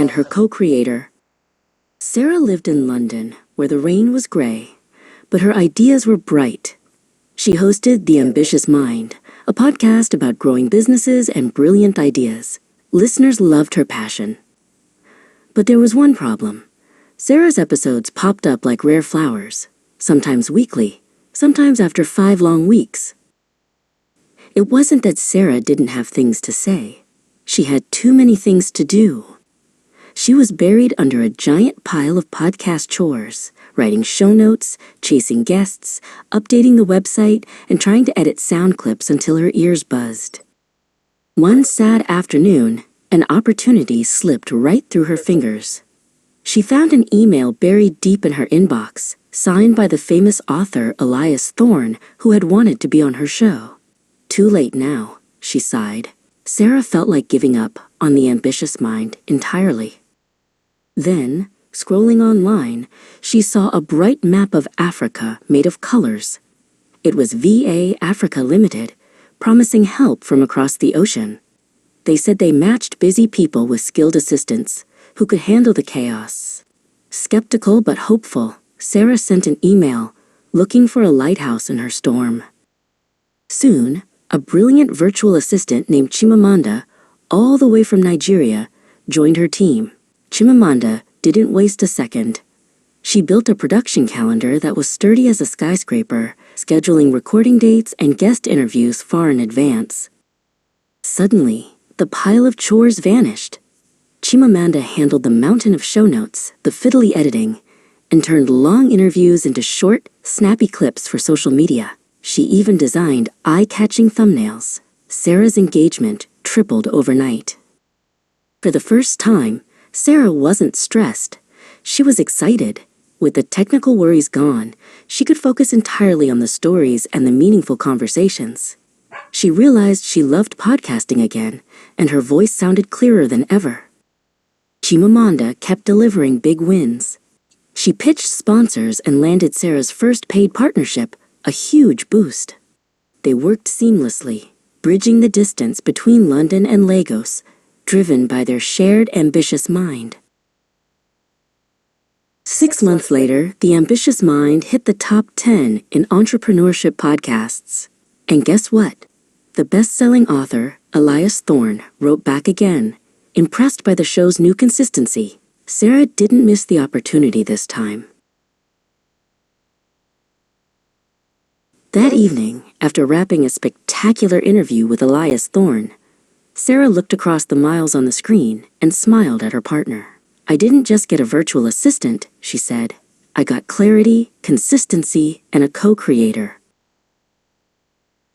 and her co-creator. Sarah lived in London, where the rain was gray, but her ideas were bright. She hosted The Ambitious Mind, a podcast about growing businesses and brilliant ideas. Listeners loved her passion. But there was one problem. Sarah's episodes popped up like rare flowers, sometimes weekly, sometimes after 5 long weeks. It wasn't that Sarah didn't have things to say. She had too many things to do. She was buried under a giant pile of podcast chores, writing show notes, chasing guests, updating the website, and trying to edit sound clips until her ears buzzed. One sad afternoon, an opportunity slipped right through her fingers. She found an email buried deep in her inbox, signed by the famous author Elias Thorne, who had wanted to be on her show. Too late now, she sighed. Sarah felt like giving up on The Ambitious Mind entirely. Then, scrolling online, she saw a bright map of Africa made of colors. It was VA-Africa Ltd, promising help from across the ocean. They said they matched busy people with skilled assistants who could handle the chaos. Skeptical but hopeful, Sarah sent an email looking for a lighthouse in her storm. Soon, a brilliant virtual assistant named Chimamanda, all the way from Nigeria, joined her team. Chimamanda didn't waste a second. She built a production calendar that was sturdy as a skyscraper, scheduling recording dates and guest interviews far in advance. Suddenly, the pile of chores vanished. Chimamanda handled the mountain of show notes, the fiddly editing, and turned long interviews into short, snappy clips for social media. She even designed eye-catching thumbnails. Sarah's engagement tripled overnight. For the first time, Sarah wasn't stressed. She was excited. With the technical worries gone, she could focus entirely on the stories and the meaningful conversations. She realized she loved podcasting again, and her voice sounded clearer than ever. Chimamanda kept delivering big wins. She pitched sponsors and landed Sarah's first paid partnership, a huge boost. They worked seamlessly, bridging the distance between London and Lagos, driven by their shared ambitious mind. 6 months later, The Ambitious Mind hit the top 10 in entrepreneurship podcasts. And guess what? The best-selling author, Elias Thorne, wrote back again, impressed by the show's new consistency. Sarah didn't miss the opportunity this time. That evening, after wrapping a spectacular interview with Elias Thorne, Sarah looked across the miles on the screen and smiled at her partner. "I didn't just get a virtual assistant," she said. "I got clarity, consistency, and a co-creator."